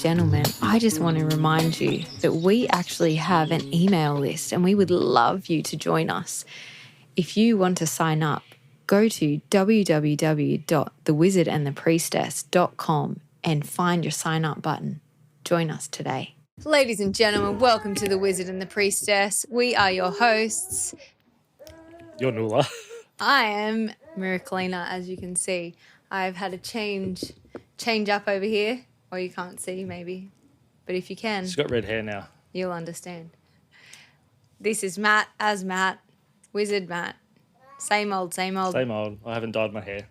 gentlemen, I just want to remind you that we actually have an email list and we would love you to join us. If you want to sign up, go to www.thewizardandthepriestess.com and find your sign up button. Join us today. Ladies and gentlemen, welcome to The Wizard and the Priestess. We are your hosts. You're Nuala. I am Miraculina, as you can see. I've had a change up over here, or you can't see maybe, but if you can, She's got red hair now. you'll understand. This is Matt, Wizard Matt. Same old. Same old. I haven't dyed my hair.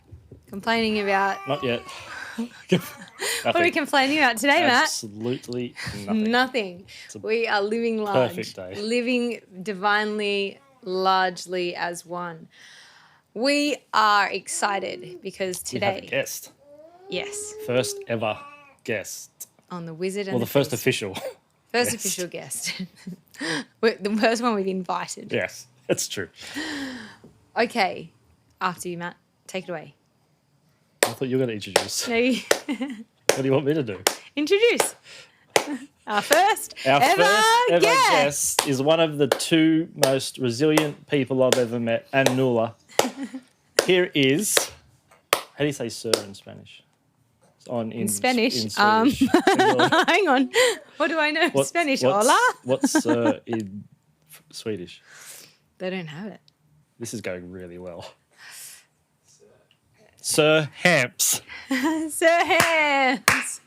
Complaining about... Not yet. What are we complaining about today, Matt? Absolutely nothing. Nothing. We are living large. Perfect day. Living divinely, largely as one. We are excited because We have a today... guest. Yes. First ever guest. On the Wizard and Well, the first Priest. official. First guest. official guest. The first one we've invited. Yes, that's true. Okay. After you, Matt. Take it away. I thought you were going to introduce. No, you What do you want me to do? introduce. Our first Our ever first ever guest. guest is one of the two most resilient people I've ever met, and Nuala. Here is, how do you say sir in Spanish? In Spanish. In Swedish. Hang on. What do I know? Spanish. Hola. What's sir in Swedish? They don't have it. This is going really well. Sir Hamps. Sir Hands.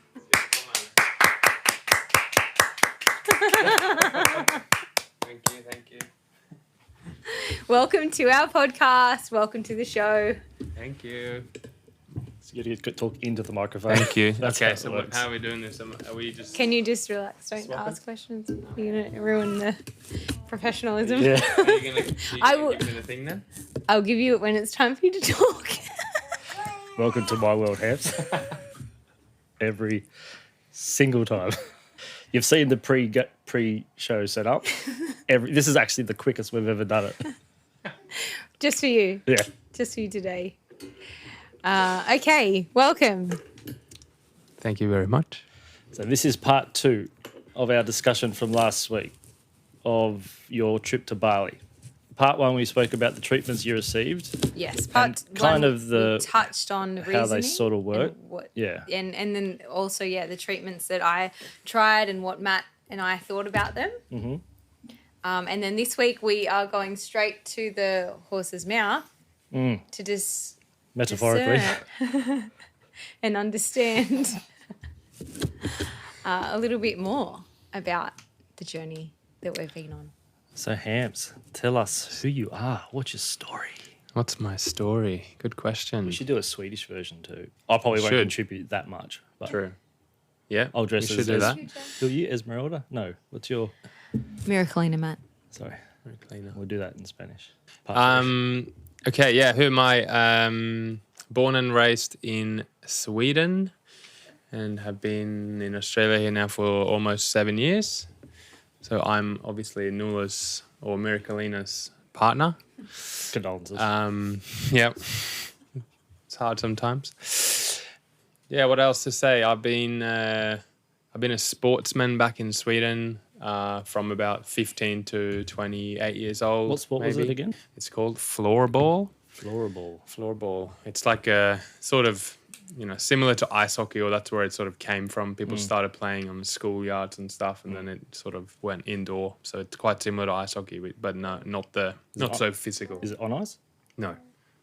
Thank you. Welcome to our podcast. Welcome to the show. Thank you. So you got to talk into the microphone. Thank you. That's Okay, how it so works. how are we doing this? Are we just... Can you just relax? Don't Swapping? ask questions. You're going to ruin the professionalism. Yeah. Are you going to I will- give me the thing then? I'll give you it when it's time for you to talk. Welcome to my world, Hamps. Every single time. You've seen the pre-show setup. This is actually the quickest we've ever done it. Just for you. Yeah. Just for you today. Okay, welcome. Thank you very much. So this is part 2 of our discussion from last week of your trip to Bali. Part 1, we spoke about the treatments you received, Yes, part And kind one, of the- we touched on how they reasoning sort of work. and what, Yeah. and then also the treatments that I tried and what Matt and I thought about them. Mm-hmm. And then this week we are going straight to the horse's mouth to Metaphorically. discern and understand a little bit more about the journey that we've been on. So, Hamps, tell us who you are. What's your story? What's my story? Good question. We should do a Swedish version too. I probably won't Should. contribute that much. But True. Yeah, I'll dress we as should do that. Who are you, Esmeralda? No. What's your... Miraculina, Matt. Sorry. Very clean up. We'll do that in Spanish. Part three. Okay, yeah. Who am I? Born and raised in Sweden and have been in Australia here now for almost 7 years. So I'm obviously Nuala's or Miraculina's partner. Condolences. Yep. It's hard sometimes. Yeah, what else to say? I've been a sportsman back in Sweden from about 15 to 28 years old. What sport was it again? It's called floorball. Floorball. Floorball. It's like a sort of, similar to ice hockey, or that's where it sort of came from. People started playing on the schoolyards and stuff, and then it sort of went indoor. So it's quite similar to ice hockey, but no, not so physical. Is it on ice? No,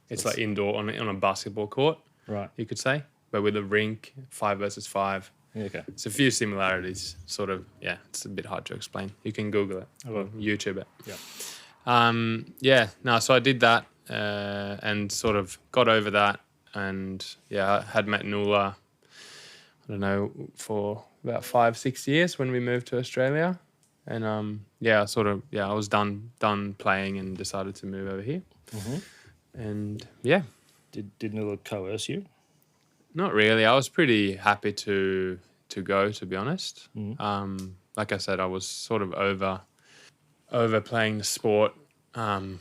it's like indoor on a basketball court, Right. you could say, but with a rink, 5 versus 5. Yeah, okay. It's a few similarities, sort of. Yeah, it's a bit hard to explain. You can Google it or YouTube it. Yeah. So I did that and sort of got over that, and I had met Nuala, I don't know, for about 5-6 years when we moved to Australia, and I was done playing and decided to move over here, and Did Nuala coerce you? not really. I was pretty happy to go, to be honest. Like I said, I was sort of over playing the sport, and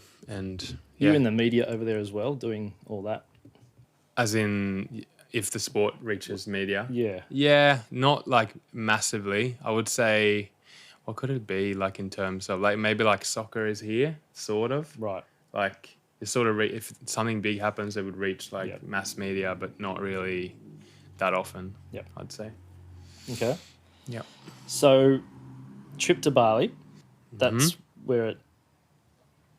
You in the media over there as well, doing all that? as in if the sport reaches media. Yeah. Yeah, not like massively. I would say, what could it be like in terms of like maybe like soccer is here, sort of. Right. Like it's sort of if something big happens, it would reach like Yep. mass media, but not really that often. Yep. I'd say. Okay. Yep. So, trip to Bali. That's where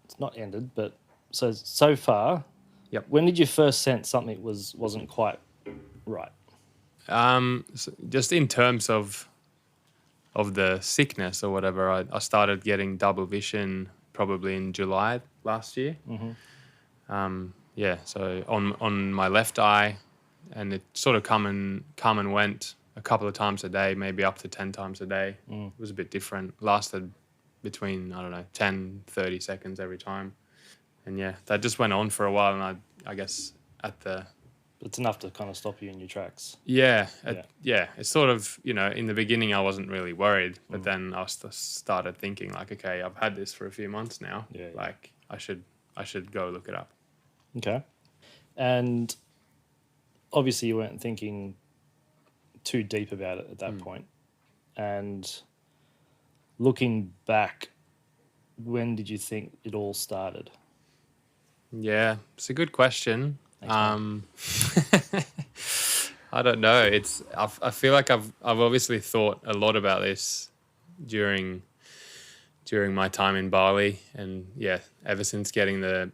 it's not ended, but so far. Yep. When did you first sense something wasn't quite right? So just in terms of the sickness or whatever, I started getting double vision probably in July last year. Yeah, so on my left eye, and it sort of come and went a couple of times a day, maybe up to 10 times a day. It was a bit different. Lasted between, I don't know, 10, 30 seconds every time. And yeah, that just went on for a while, and I guess at the... It's enough to kind of stop you in your tracks. Yeah, it's sort of, in the beginning I wasn't really worried, but then I started thinking like, okay, I've had this for a few months now. Yeah. Like I should go look it up. Okay. And obviously you weren't thinking too deep about it at that point. And looking back, when did you think it all started? Yeah, it's a good question. Thanks, I don't know. I feel like I've obviously thought a lot about this during my time in Bali, and yeah, ever since getting the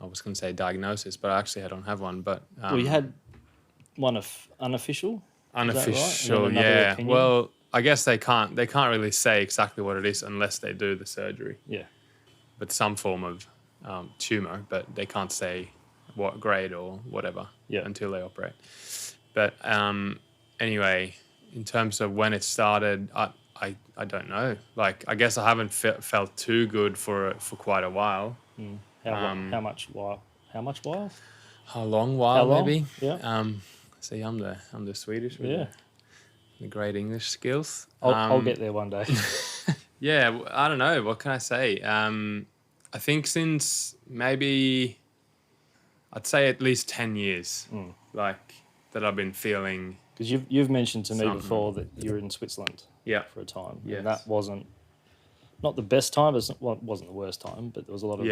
I was going to say diagnosis, but I actually don't have one. But well, you had one unofficial. Unofficial, right? yeah. Opinion? Well, I guess they can't really say exactly what it is unless they do the surgery. Yeah. But some form of tumour, but they can't say what grade or whatever until they operate. But anyway, in terms of when it started, I don't know. Like, I guess I haven't felt too good for quite a while. How much while? A long while, How long? maybe. Yeah. See, I'm the Swedish with Yeah. the great English skills. I'll get there one day. Yeah, I don't know. What can I say? I think since maybe, I'd say at least 10 years, like, that I've been feeling. Because you've mentioned to me Something. before that you were in Switzerland Yeah. for a time. Yes. And that wasn't not the best time, but it wasn't the worst time, but there was a lot of...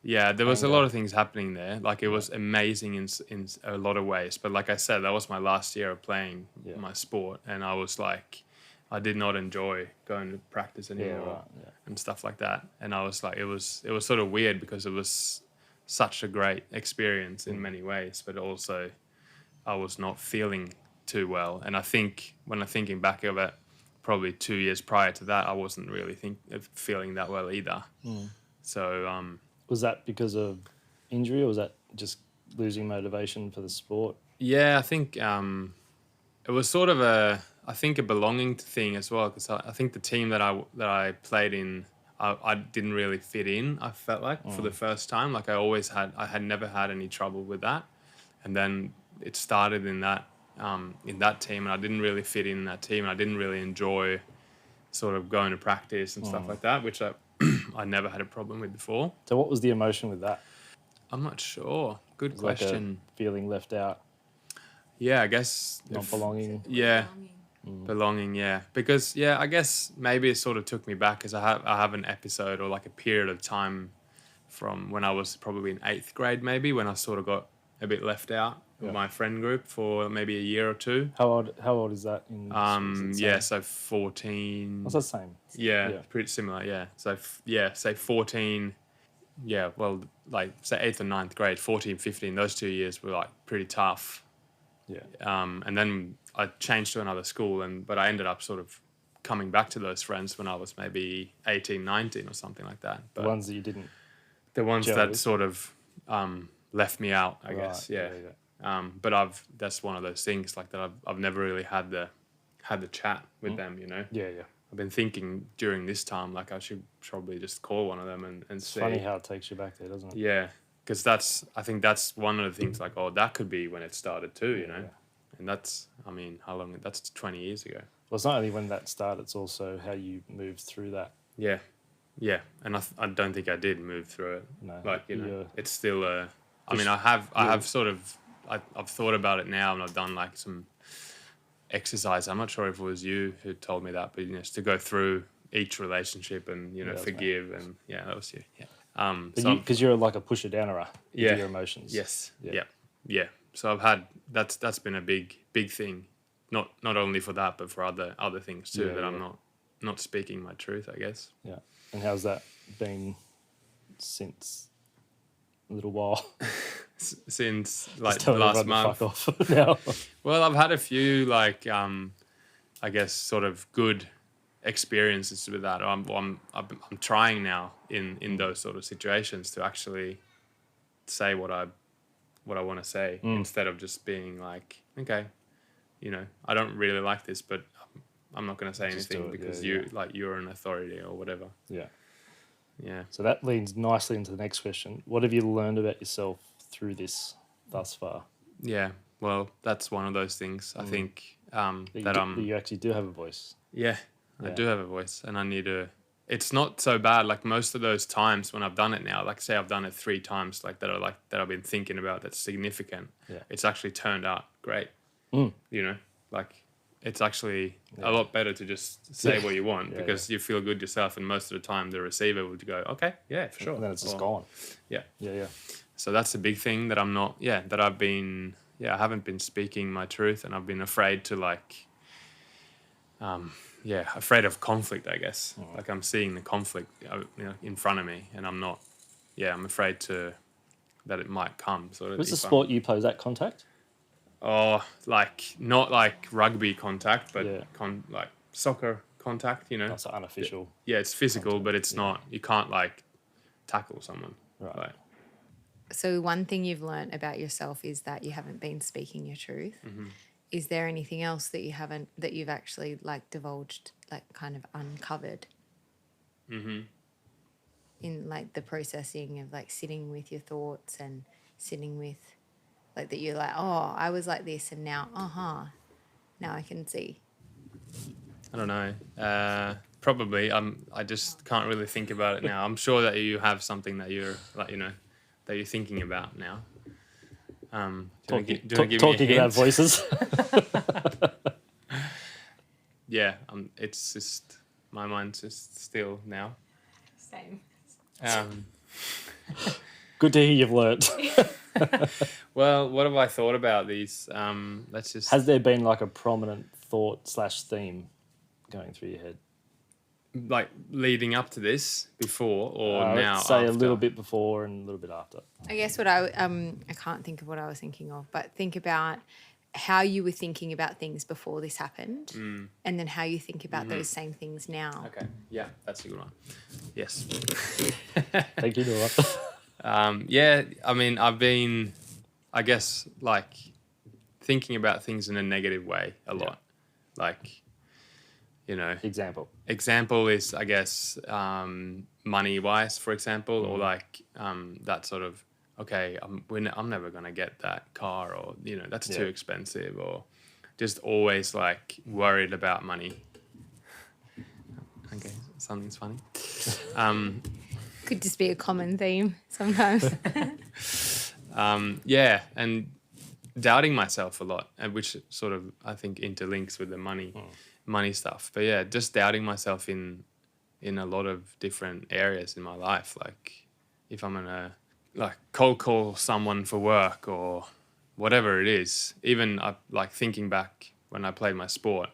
Yeah, there was a anger. lot of things happening there. Like, it was amazing in a lot of ways. But like I said, that was my last year of playing my sport. And I was like, I did not enjoy going to practice anymore and stuff like that. And I was like, it was sort of weird because it was such a great experience in many ways, but also I was not feeling too well. And I think when I'm thinking back of it, probably 2 years prior to that, I wasn't really feeling that well either. So... Was that because of injury, or was that just losing motivation for the sport? Yeah, I think it was sort of a belonging thing as well, because I think the team that I played in, I didn't really fit in. I felt like for the first time, like I had never had any trouble with that, and then it started in that team, and I didn't really fit in that team, and I didn't really enjoy sort of going to practice and stuff like that, which I never had a problem with before. So what was the emotion with that? I'm not sure. Good Was it like question. a feeling left out, Yeah, I guess not belonging? Yeah, belonging. Yeah, because I guess maybe it sort of took me back, because I have an episode or like a period of time from when I was probably in 8th grade, maybe, when I sort of got a bit left out with my friend group for maybe a year or two. How old is that? So 14. What's the same? Yeah, pretty similar. Yeah, so say 14. Yeah, well, like say 8th or 9th grade, 14, 15. Those 2 years were like pretty tough. Yeah. And then I changed to another school, but I ended up sort of coming back to those friends when I was maybe 18, 19 or something like that. But The ones that you didn't. the ones gel that with? sort of left me out, I guess. Right, Yeah. But that's one of those things like that. I've never really had the chat with them. Yeah. I've been thinking during this time like I should probably just call one of them and It's see. funny how it takes you back there, doesn't it? Yeah, because I think that's one of the things, like, oh, that could be when it started too, you know. Yeah. And that's, I mean, how long? That's 20 years ago. Well, it's not only when that started; it's also how you moved through that. Yeah, and I don't think I did move through it. No, Like, you're- it's still I mean, I have sort of I've thought about it now, and I've done like some exercise. I'm not sure if it was you who told me that, but just to go through each relationship and forgive, and that was you. Yeah. Because you're like a pusher downer with Yeah. your emotions. Yes. Yeah. Yeah. So I've had that's been a big thing, not only for that, but for other things too, that I'm not speaking my truth, I guess. Yeah. And how's that been since a little while? Since Just like tell last everyone to month. fuck off now. Well, I've had a few like I guess sort of good experiences with that. I'm trying now in those sort of situations to actually say what I want to say instead of just being like, okay, I don't really like this, but I'm not going to say Just anything do it, because yeah. you're an authority or whatever. Yeah. Yeah. So that leads nicely into the next question. What have you learned about yourself through this thus far? Yeah. Well, that's one of those things. I think That you actually do have a voice. Yeah, I do have a voice, and I need to. It's not so bad. Like most of those times when I've done it now, like say I've done it 3 times, that I've been thinking about. That's significant. Yeah. It's actually turned out great. Like it's actually a Yeah. lot better to just say what you want Yeah, because you feel good yourself, and most of the time the receiver would go, okay, yeah, for sure, And then it's just Or- gone. Yeah. Yeah. So that's a big thing that I'm not. Yeah, that I've been. Yeah, I haven't been speaking my truth, and I've been afraid to like. Afraid of conflict, I guess. Like I'm seeing the conflict, in front of me, and I'm not. Yeah, I'm afraid that it might come. Sort of. What's the sport you play? Is that contact? Oh, like not like rugby contact, but Yeah. like soccer contact. That's unofficial. Yeah, it's physical, contact, but it's not. You can't like tackle someone. Right. Like, So one thing you've learnt about yourself is that you haven't been speaking your truth. Mm-hmm. Is there anything else that you've actually like divulged, like kind of uncovered in like the processing of like sitting with your thoughts and sitting with like that you're like, oh, I was like this and now, now I can see. I don't know. Probably. I just can't really think about it now. I'm sure that you have something that you're like, that you're thinking about now. Do you wanna give me a Talking about hint? voices. Yeah. It's just my mind's just still now. Same. Good to hear you've learnt. Well, what have I thought about these? Let's just. Has there been like a prominent thought / theme going through your head? Like leading up to this before or now? Let's say after? a little bit before and a little bit after. I guess what I can't think of what I was thinking of, but think about how you were thinking about things before this happened, and then how you think about those same things now. Okay. Yeah, that's a good one. Yes. Thank you, Nora. Yeah, I mean, I've been, I guess, like thinking about things in a negative way a lot. Like, Example is, I guess, money wise, for example, or like that sort of, okay, I'm never going to get that car, or, that's too expensive, or just always like worried about money. Okay, something's funny. Could just be a common theme sometimes. Yeah, and doubting myself a lot, and which sort of I think interlinks with the money stuff. But yeah, just doubting myself in a lot of different areas in my life. Like if I'm gonna like cold call someone for work or whatever it is. Even like thinking back when I played my sport,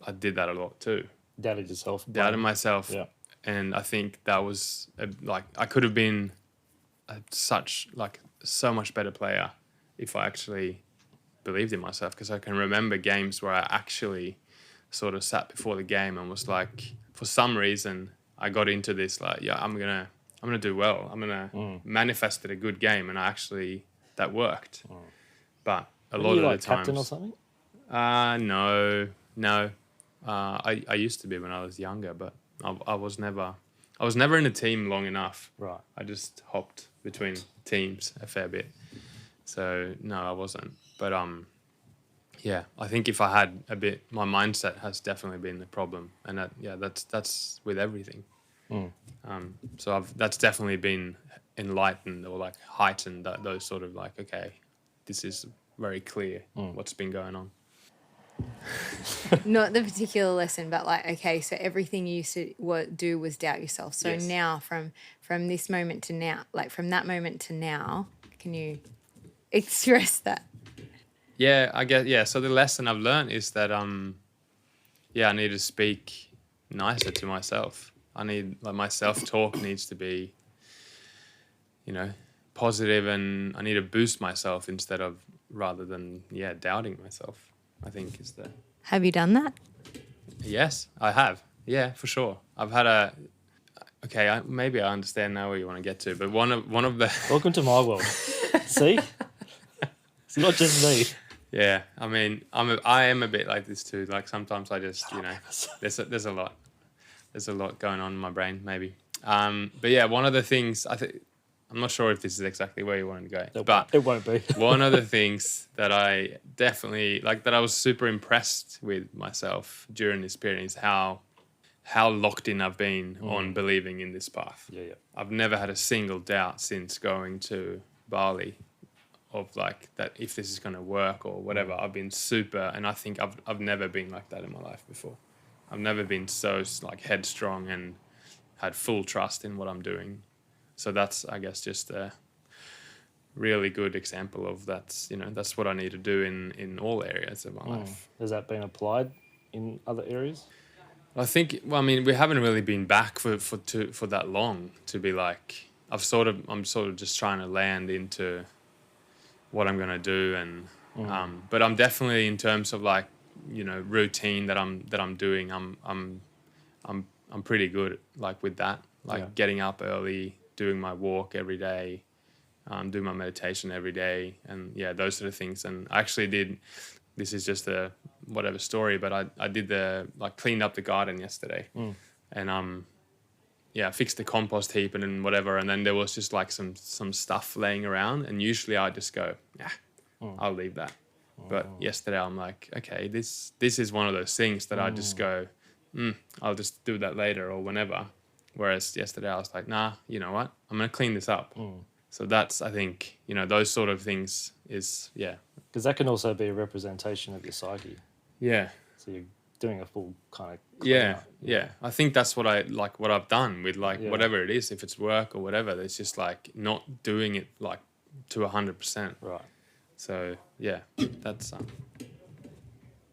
I did that a lot too. Doubted yourself. Doubted myself. Yeah. And I think that was like I could have been so much better player if I actually believed in myself, because I can remember games where I actually sort of sat before the game and was like, for some reason I got into this like, yeah, I'm gonna do well. I'm gonna manifested a good game, and that worked. But a lot of like the times, captain or something? no. I used to be when I was younger, but I was never in a team long enough. Right. I just hopped between teams a fair bit. So no, I wasn't. But yeah, I think if I had a bit, my mindset has definitely been the problem, and that's with everything. So that's definitely been enlightened or like heightened, those sort of like, okay, this is very clear what's been going on. Not the particular lesson, but like, okay, so everything you used to do was doubt yourself. So Yes. now from this moment to now, like from that moment to now, can you express that? Yeah, I guess. Yeah. So the lesson I've learned is that I need to speak nicer to myself. I need like my self-talk needs to be, positive, and I need to boost myself instead of rather than doubting myself. I think is the Have you done that? yes, I have. Yeah, for sure. I've had maybe I understand now where you want to get to, but one of the Welcome to my world. See, it's not just me. yeah. I mean, I am a bit like this too. Like sometimes I just there's a lot going on in my brain maybe. But yeah, one of the things I'm not sure if this is exactly where you wanted to go, but It won't be. one of the things that I definitely that I was super impressed with myself during this period is how locked in I've been on believing in this path. Yeah. I've never had a single doubt since going to Bali of like that if this is going to work or whatever. I've been super, and I think I've never been like that in my life before. I've never been so like headstrong and had full trust in what I'm doing. So that's, I guess, just a really good example of that's what I need to do in all areas of my life. Has that been applied in other areas? I think, we haven't really been back for that long to be like, I'm sort of just trying to land into what I'm going to do. And, but I'm definitely in terms of like, routine that I'm doing, I'm pretty good like with that, like getting up early, doing my walk every day, doing my meditation every day, and those sort of things. And I actually did, this is just a whatever story, but I did cleaned up the garden yesterday, and I fixed the compost heap and then whatever, and then there was just like some stuff laying around, and usually I just go, I'll leave that. But yesterday I'm like, okay, this is one of those things that I just go, I'll just do that later or whenever. Whereas yesterday I was like, nah, you know what? I'm going to clean this up. So that's, I think, those sort of things is, Because that can also be a representation of your psyche. Yeah. So you're doing a full kind of Yeah. I think that's what what I've done with whatever it is, if it's work or whatever, it's just like not doing it like to 100%. Right. So that's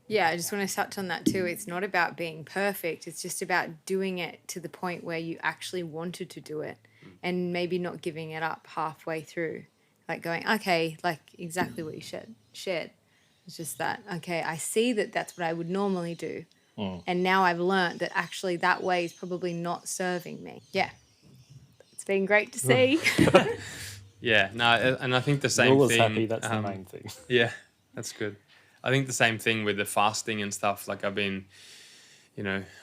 Yeah, I just want to touch on that too. It's not about being perfect. It's just about doing it to the point where you actually wanted to do it and maybe not giving it up halfway through. Like going, okay, like exactly what you shared. It's just that, okay, I see that that's what I would normally do. And now I've learned that actually that way is probably not serving me. Yeah. It's been great to see. Yeah, no, and I think the same You're always thing. happy, that's the main thing. Yeah, that's good. I think the same thing with the fasting and stuff. Like I've been,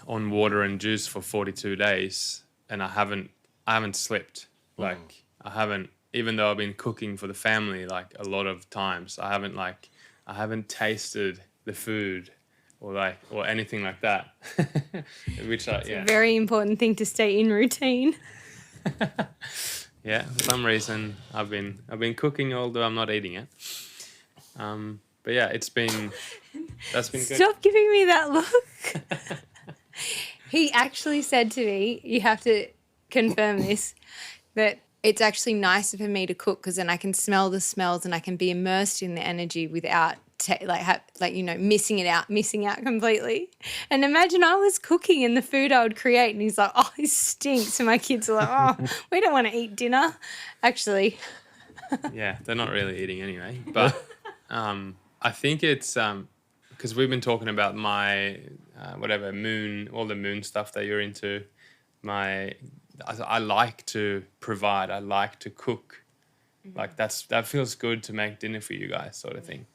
on water and juice for 42 days, and I haven't slipped. Like I haven't, even though I've been cooking for the family like a lot of times, I haven't tasted the food or anything like that. Which It's a very important thing to stay in routine. Yeah, for some reason I've been cooking although I'm not eating it. But yeah, that's been good. Stop giving me that look. He actually said to me, you have to confirm this, that it's actually nicer for me to cook because then I can smell the smells and I can be immersed in the energy without missing out completely. And imagine I was cooking and the food I would create and he's like, oh, this stinks. And my kids are like, oh, we don't want to eat dinner. Actually. Yeah, they're not really eating anyway. But I think it's because we've been talking about my moon, all the moon stuff that you're into. I like to provide. I like to cook. Like that feels good to make dinner for you guys, sort of thing.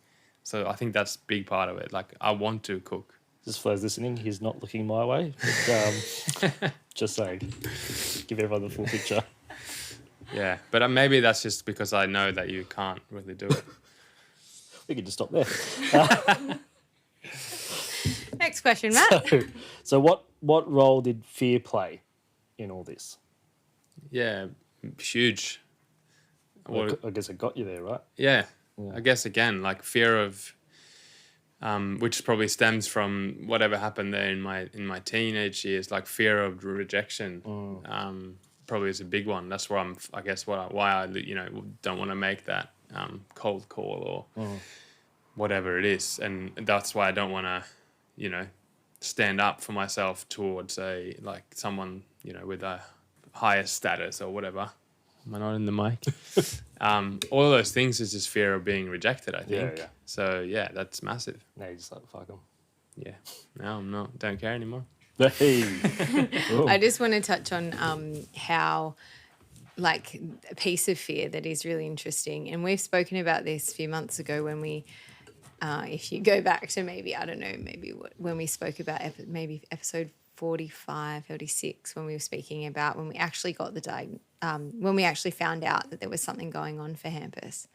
So I think that's a big part of it. Like I want to cook. Just for those listening, he's not looking my way. But, just saying, give everyone the full picture. Yeah, but maybe that's just because I know that you can't really do it. We can just stop there. Next question, Matt. So what role did fear play in all this? Yeah, huge. Well, I guess it got you there, right? Yeah, I guess again, like fear of, which probably stems from whatever happened there in my teenage years, like fear of rejection. Probably is a big one. That's why I guess why I don't want to make that cold call or whatever it is, and that's why I don't want to, stand up for myself towards someone with a higher status or whatever. Am I not in the mic? All of those things is just fear of being rejected, I think. Yeah. So yeah, that's massive. Now you just like, fuck them. Yeah. No, I'm not. Don't care anymore. Hey. I just want to touch on how, like, a piece of fear that is really interesting. And we've spoken about this a few months ago when we, if you go back to maybe, I don't know, when we spoke about maybe episode 45, 46, when we were speaking about when we actually got when we actually found out that there was something going on for Hampus.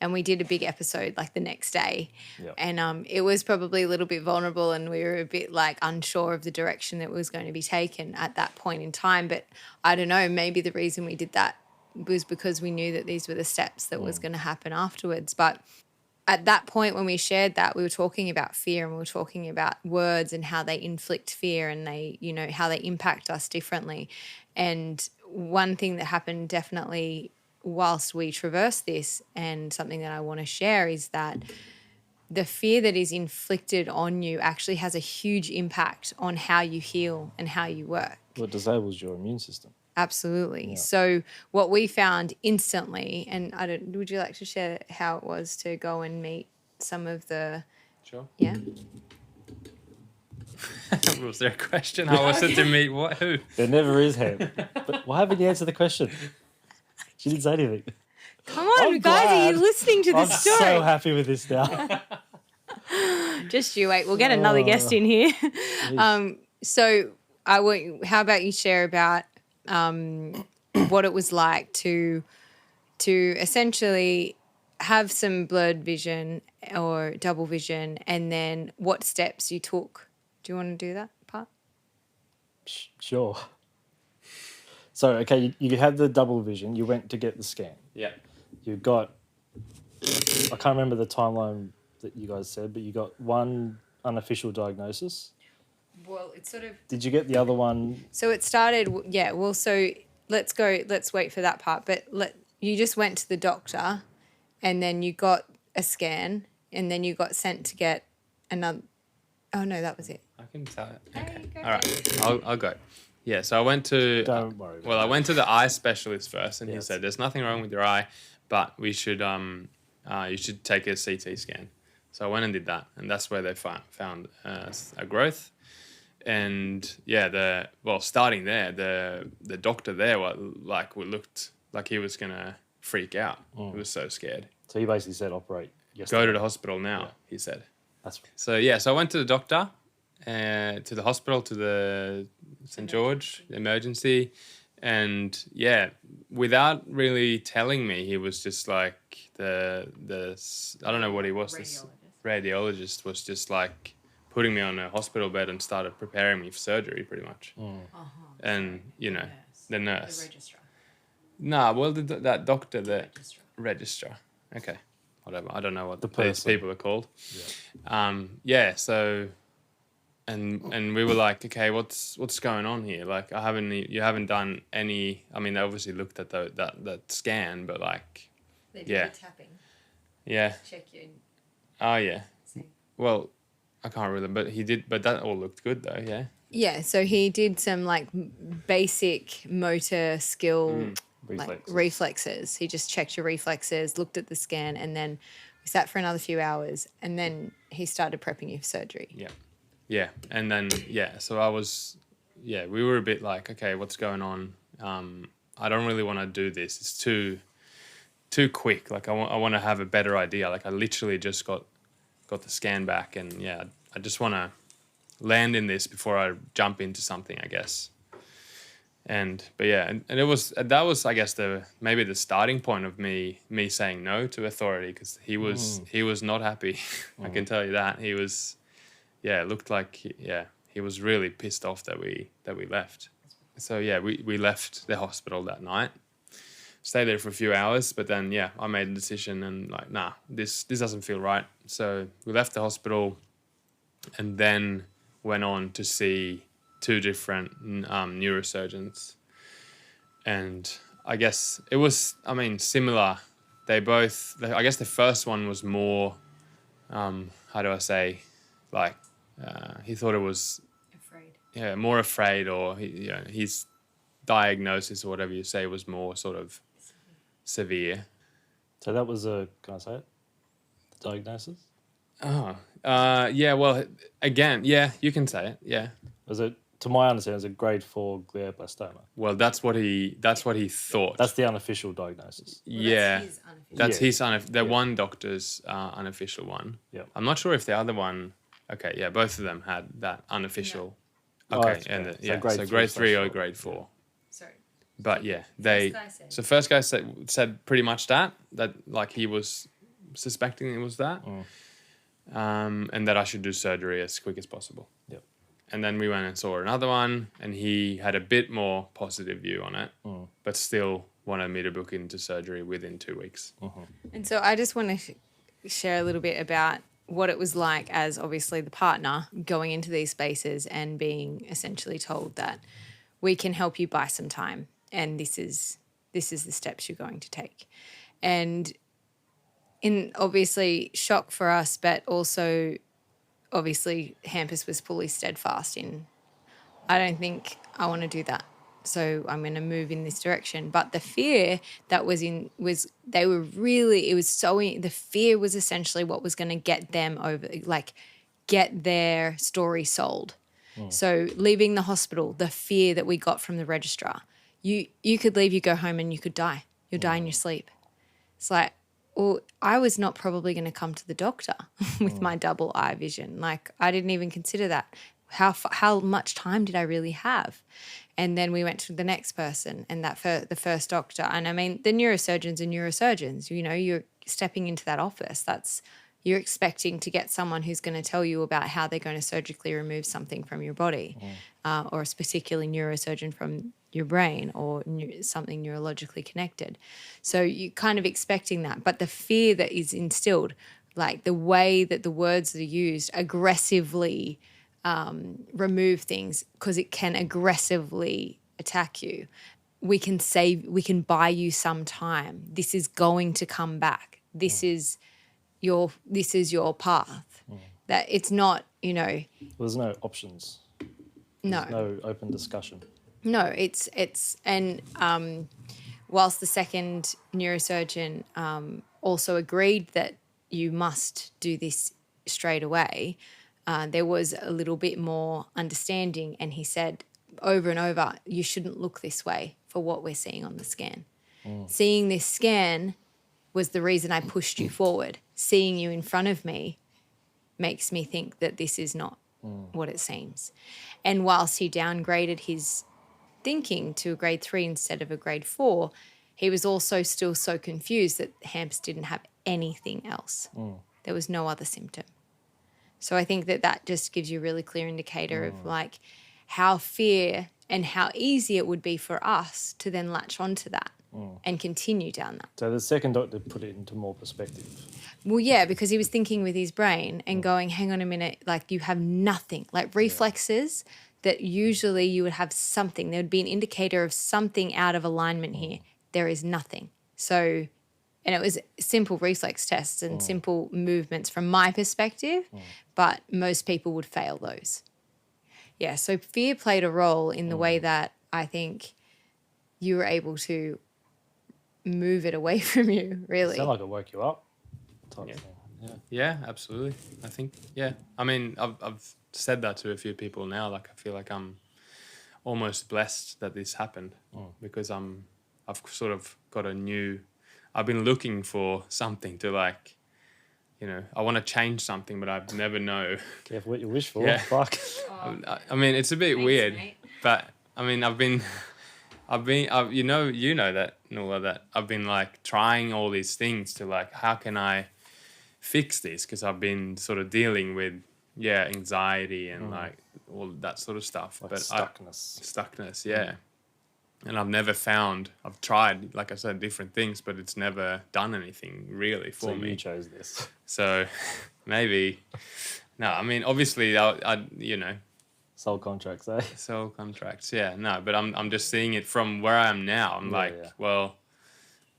And we did a big episode like the next day. Yep. And it was probably a little bit vulnerable and we were a bit like unsure of the direction that was going to be taken at that point in time. But I don't know, maybe the reason we did that was because we knew that these were the steps that was going to happen afterwards. But at that point when we shared that, we were talking about fear and we were talking about words and how they inflict fear and they, how they impact us differently. And one thing that happened definitely whilst we traverse this, and something that I want to share, is that the fear that is inflicted on you actually has a huge impact on how you heal and how you work. Well, it disables your immune system. Absolutely. Yeah. So what we found instantly, and would you like to share how it was to go and meet some of the... Sure. Yeah. Was there a question? How was it to meet who? There never is, Ham. But why haven't you answered the question? She didn't say anything. Come on, I'm guys, glad. are you listening to this I'm story? so happy with this now. Just you wait. We'll get another guest in here. So how about you share about what it was like to essentially have some blurred vision or double vision, and then what steps you took. Do you want to do that part? Sure. So, okay, you had the double vision. You went to get the scan. Yeah. You got, I can't remember the timeline that you guys said, but you got one unofficial diagnosis. Well, it's sort of... Did you get the other one? So it started, yeah, well, so let's wait for that part. But you just went to the doctor and then you got a scan and then you got sent to get another... Oh, no, that was it. I can tell it. There Okay. you go. All right. I'll go. Yeah, so I went to... Don't worry about Well, I went to the eye specialist first and he Yes. said, there's nothing wrong with your eye, but we should you should take a CT scan. So I went and did that, and that's where they found a growth. And yeah, starting there, the doctor there looked like he was gonna freak out. He was so scared. So you basically said operate yesterday. Go to the hospital now, he said. That's So yeah, so I went to the doctor, to the hospital, to the St. George emergency, and yeah, without really telling me, he was just like the I don't know what he was. The radiologist was just like putting me on a hospital bed and started preparing me for surgery, pretty much. And the nurse. The registrar. Nah, well, that doctor, the registrar. Okay, whatever. I don't know what The these person. people are called. Yeah. So, and we were like, okay, what's going on here? Like, you haven't done any. I mean, they obviously looked at that scan, but like, They did Yeah. the tapping. yeah. Check your... Oh yeah. See. Well, I can't really, but he did. But that all looked good though. Yeah. Yeah, so he did some like basic motor skill reflexes. He just checked your reflexes, looked at the scan, and then we sat for another few hours, and then he started prepping you for surgery. Yeah. Yeah. And then, so we were a bit like, okay, what's going on? I don't really want to do this. It's too quick. Like I want to have a better idea. Like I literally just got the scan back, and yeah, I just want to land in this before I jump into something, I guess. But it was I guess maybe the starting point of me saying no to authority, because he was not happy. I can tell you that. He was, it looked like he was really pissed off that we left. So yeah, we left the hospital that night. stay there for a few hours. But then, yeah, I made a decision and like, nah, this doesn't feel right. So we left the hospital and then went on to see 2 different neurosurgeons. And I guess it was, similar. I guess the first one was more, how do I say, like, he thought it was Afraid. more afraid, or his diagnosis or whatever you say was more sort of severe. So that was can I say it? The diagnosis? Yeah. Well, again, yeah, you can say it. Yeah. Was it, to my understanding, it was a grade 4 glioblastoma? Well, that's what he thought. That's the unofficial diagnosis. Yeah. That's his the Yeah. one doctor's unofficial one. Yeah. I'm not sure if the other one. Okay, yeah, both of them had that unofficial. Oh, Okay, that's and great. yeah, grade so grade 3 or 4. grade 4. Sorry. But yeah, First first guy said pretty much that like he was suspecting it was that, and that I should do surgery as quick as possible. Yep. And then we went and saw another one, and he had a bit more positive view on it, but still wanted me to book into surgery within 2 weeks. And so I just want to share a little bit about what it was like as obviously the partner going into these spaces and being essentially told that we can help you buy some time and this is the steps you're going to take. And in obviously shock for us, but also obviously Hampus was fully steadfast in, I don't think I want to do that. So I'm going to move in this direction. But the fear that was the fear was essentially what was going to get them over, like get their story sold. So leaving the hospital, the fear that we got from the registrar, you could leave, you go home and you could die. You'll die in your sleep. It's like, well, I was not probably going to come to the doctor with my double eye vision. Like I didn't even consider that. How much time did I really have? And then we went to the next person and the first doctor. And I mean, the neurosurgeons are neurosurgeons. You know, you're stepping into that office. You're expecting to get someone who's going to tell you about how they're going to surgically remove something from your body, or a particularly neurosurgeon from your brain, or something neurologically connected. So you're kind of expecting that. But the fear that is instilled, like the way that the words are used, aggressively remove things because it can aggressively attack you. We can buy you some time. This is going to come back. This is your path. That it's not, There's no options. no. There's no open discussion. No, it's and whilst the second neurosurgeon also agreed that you must do this straight away, there was a little bit more understanding, and he said over and over, you shouldn't look this way for what we're seeing on the scan. Seeing this scan was the reason I pushed you forward. Seeing you in front of me makes me think that this is not what it seems. And whilst he downgraded his thinking to a grade 3 instead of a grade 4, he was also still so confused that Hampus didn't have anything else. There was no other symptom. So I think that just gives you a really clear indicator of like how fear and how easy it would be for us to then latch onto that and continue down that. So the second doctor put it into more perspective. Well, yeah, because he was thinking with his brain and going, hang on a minute, like you have nothing, like reflexes that usually you would have something. There would be an indicator of something out of alignment here. There is nothing. So, and it was simple reflex tests and simple movements from my perspective, but most people would fail those. Yeah, so fear played a role in the way that I think you were able to move it away from you, really. Sound like it woke you up type thing. Yeah, absolutely. I think, yeah. I mean, I've said that to a few people now. Like, I feel like I'm almost blessed that this happened because I've sort of got I've been looking for something to like, I want to change something, but I never know. Careful what you wish for. Yeah. Fuck. I mean, it's a bit weird, mate. but I mean, you know that, Nuala, that I've been like trying all these things to like, how can I fix this? Because I've been sort of dealing with, anxiety and like all that sort of stuff. Like but stuckness. Stuckness, yeah. And I've tried, like I said, different things, but it's never done anything really for So me. you chose this. So maybe, no, I mean, obviously, I Sold contracts, eh? sell contracts. Yeah, no, but I'm just seeing it from where I am now. I'm Yeah. well,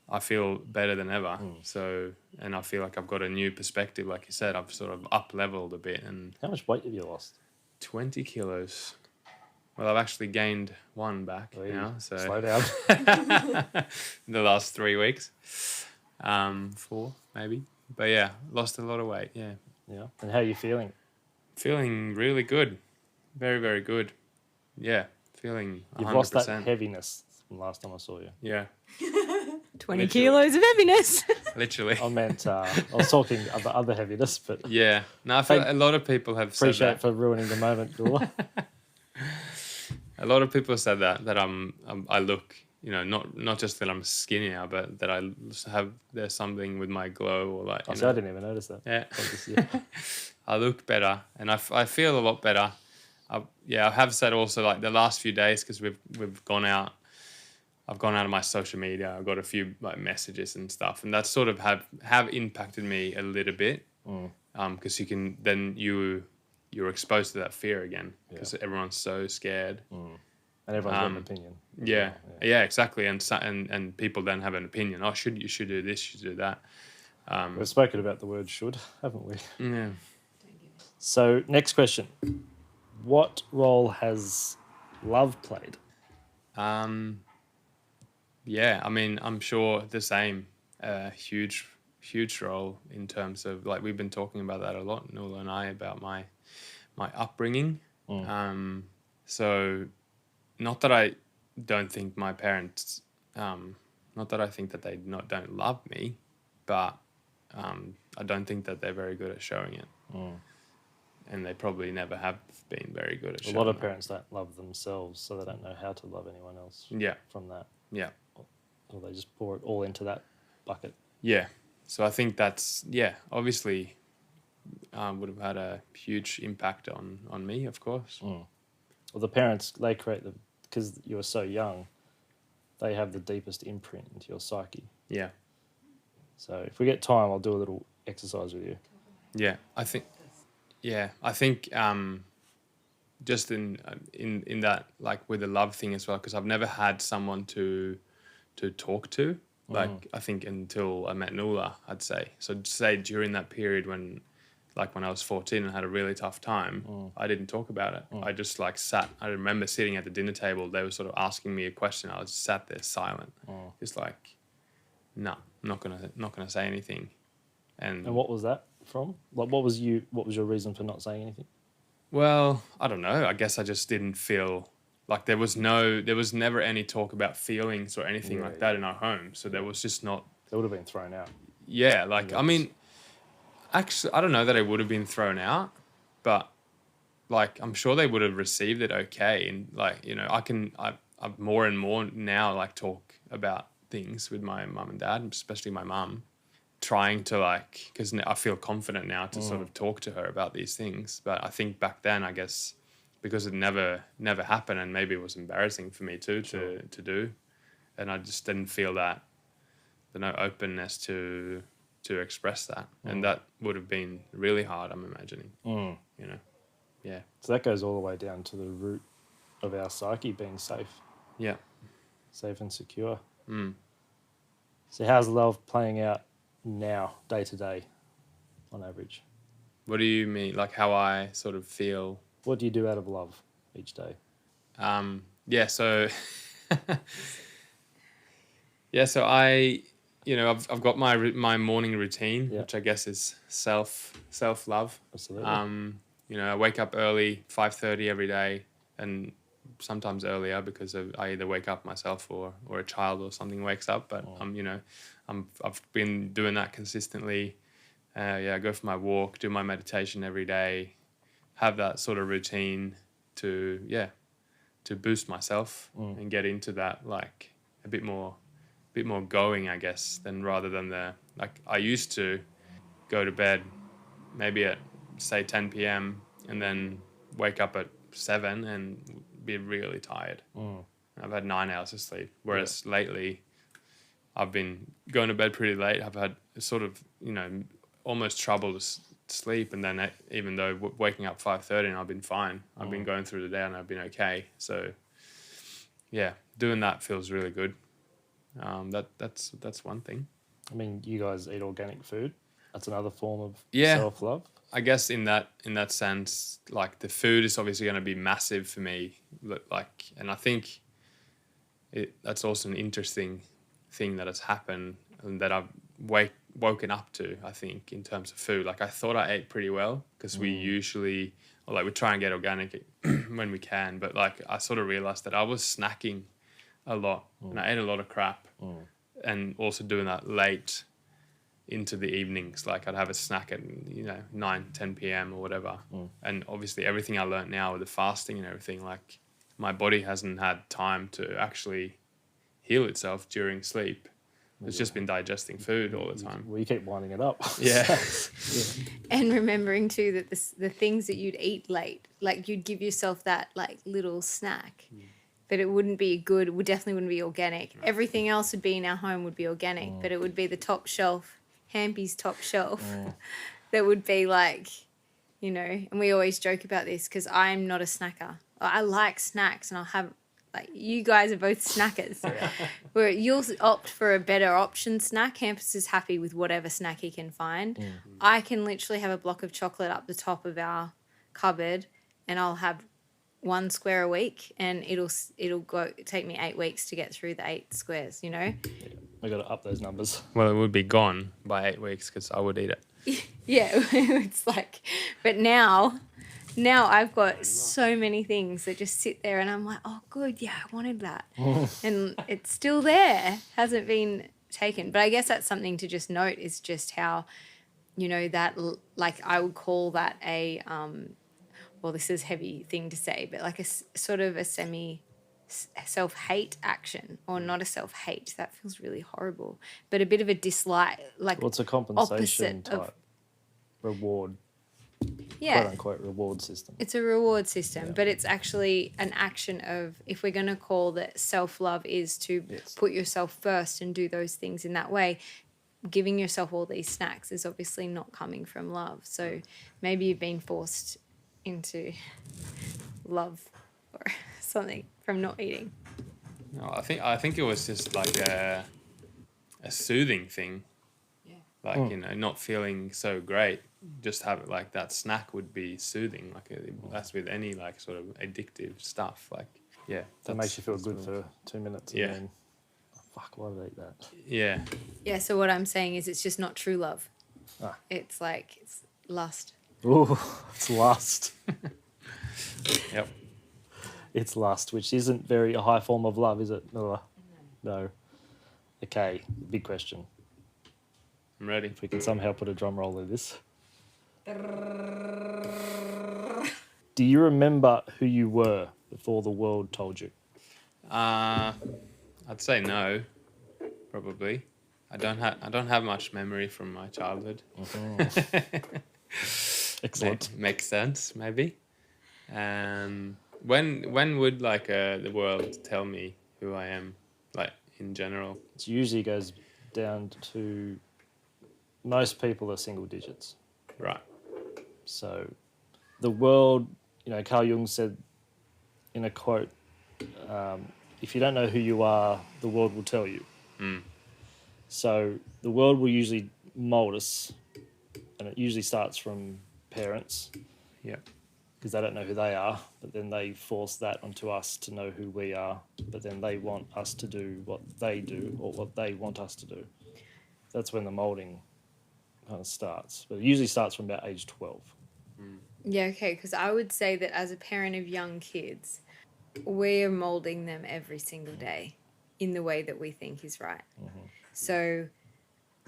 I feel better than ever. So, and I feel like I've got a new perspective. Like you said, I've sort of up leveled a bit and How much weight have you lost? 20 kilos. Well, I've actually gained one back now. So Slow down. the last 3 weeks, 4 maybe. But yeah, lost a lot of weight. Yeah, Yeah. And how are you feeling? feeling really good, very very good. Yeah, feeling 100%. You've lost that heaviness from last time I saw you. Yeah, 20 Literally. kilos of heaviness. literally. I meant, I was talking about other heaviness, but Yeah, no, I feel a lot of people have said appreciate that. for ruining the moment, Dula. A lot of people said that I look, not just that I'm skinny now, but that there's something with my glow or like. I didn't even notice that. Yeah. This year. I look better and I feel a lot better. I have said also like the last few days because we've gone out. I've gone out of my social media. I've got a few like messages and stuff, and that sort of have impacted me a little bit. Because you're exposed to that fear again because everyone's so scared. And everyone's got an opinion. Yeah, exactly. And people then have an opinion. Oh, you should do this, you should do that. We've spoken about the word should, haven't we? Yeah. So, next question. What role has love played? Yeah, I mean, I'm sure the same. Huge role in terms of like we've been talking about that a lot, Nuala and I, about my upbringing. So, not that I don't think my parents, not that I think that they don't love me, but I don't think that they're very good at showing it. And they probably never have been very good at showing it. A lot of parents don't love themselves, so they don't know how to love anyone else. Yeah. From that. Yeah. Or they just pour it all into that bucket. Yeah. So I think that's, obviously would have had a huge impact on me, of course. Well, the parents, they create because you were so young, they have the deepest imprint into your psyche. Yeah. So if we get time, I'll do a little exercise with you. Yeah. I think just in that, like with the love thing as well, because I've never had someone to talk to. Like I think until I met Nuala, I'd say. So say during that period when I was 14 and had a really tough time, I didn't talk about it. I just like sat. I remember sitting at the dinner table. They were sort of asking me a question. I just sat there silent, just like, no, I'm not gonna say anything. And what was that from? Like, what was your reason for not saying anything? Well, I don't know. I guess I just didn't feel like there was never any talk about feelings or anything like that in our home. So there was just not. They would have been thrown out. Yeah, like I mean, actually, I don't know that it would have been thrown out, but like I'm sure they would have received it okay. And like I more and more now like talk about things with my mum and dad, especially my mum. Trying to because I feel confident now to sort of talk to her about these things. But I think back then, I guess, because it never happened and maybe it was embarrassing for me too to do. And I just didn't feel that, openness to express that. And that would have been really hard, I'm imagining, Yeah. So that goes all the way down to the root of our psyche being safe. Yeah. Safe and secure. So how's love playing out now, day to day, on average? What do you mean? Like how I sort of feel? What do you do out of love each day? So so I, I've got my morning routine, which I guess is self love. Absolutely. I wake up early, 5:30 every day, and sometimes earlier because I either wake up myself or a child or something wakes up. But I've been doing that consistently. I go for my walk, do my meditation every day, have that sort of routine to boost myself and get into that like a bit more going, I guess, rather than I used to go to bed maybe at say 10 p.m. and then wake up at 7 and be really tired. I've had 9 hours of sleep. Whereas lately, I've been going to bed pretty late. I've had sort of, almost trouble to sleep. And then even though waking up 5:30 and I've been fine, I've been going through the day and I've been okay. So, yeah, doing that feels really good. That's one thing. I mean, you guys eat organic food. That's another form of Yeah. self-love. I guess in that sense, like the food is obviously going to be massive for me. Like, and I think that's also an interesting thing that has happened and that I've woken up to. I think in terms of food, like I thought I ate pretty well because we usually, or like we try and get organic when we can, but like I sort of realized that I was snacking a lot and I ate a lot of crap, and also doing that late into the evenings. Like I'd have a snack at 9-10 p.m. or whatever, and obviously everything I learned now with the fasting and everything, like my body hasn't had time to actually heal itself during sleep. It's just been digesting food all the time. Well, you keep winding it up. Yeah. And remembering too that the things that you'd eat late, like you'd give yourself that like little snack, but it wouldn't be good. It definitely wouldn't be organic. Everything else would be in our home would be organic, but it would be the top shelf, Hampy's top shelf, that would be like, and we always joke about this because I'm not a snacker. I like snacks and I'll have, like, you guys are both snackers. Where you'll opt for a better option snack. Hampus is happy with whatever snack he can find. I can literally have a block of chocolate up the top of our cupboard and I'll have 1 square a week and it'll take me 8 weeks to get through the 8 squares, I got to up those numbers. Well, it would be gone by 8 weeks because I would eat it. Yeah, it's like, but now I've got so many things that just sit there and I'm like, oh, good, yeah, I wanted that. And it's still there, hasn't been taken. But I guess that's something to just note is just how, that, like, I would call that a, well, this is a heavy thing to say, but like a sort of a self-hate action, or not a self-hate. That feels really horrible. But a bit of a dislike, like Well, it's a compensation opposite of- type reward, yeah. quote unquote reward system. It's a reward system, but it's actually an action of, if we're going to call that self-love is to put yourself first and do those things in that way, giving yourself all these snacks is obviously not coming from love. So maybe you've been forced into love or something from not eating. No, I think it was just like a soothing thing. Like, not feeling so great, just have it like that snack would be soothing. Like that's with any like sort of addictive stuff. Like, yeah. That makes you feel good for 2 minutes. And then, oh, fuck, why did I eat that? Yeah. Yeah, so what I'm saying is it's just not true love. Ah. It's like, it's lust. Ooh, it's lust. Yep. It's lust, which isn't very a high form of love, is it? No. Okay, big question. I'm ready. If we can somehow put a drum roll in this. Do you remember who you were before the world told you? I'd say no, probably. I don't have much memory from my childhood. Excellent. Makes sense, maybe. When would like the world tell me who I am, like in general? It usually goes down to most people are single digits. Right. So the world, Carl Jung said in a quote, if you don't know who you are, the world will tell you. So the world will usually mold us, and it usually starts from parents. Yeah. Because they don't know who they are, but then they force that onto us to know who we are, but then they want us to do what they do or what they want us to do. That's when the moulding kind of starts. But it usually starts from about age 12. Yeah, okay, because I would say that as a parent of young kids, we're moulding them every single day in the way that we think is right. So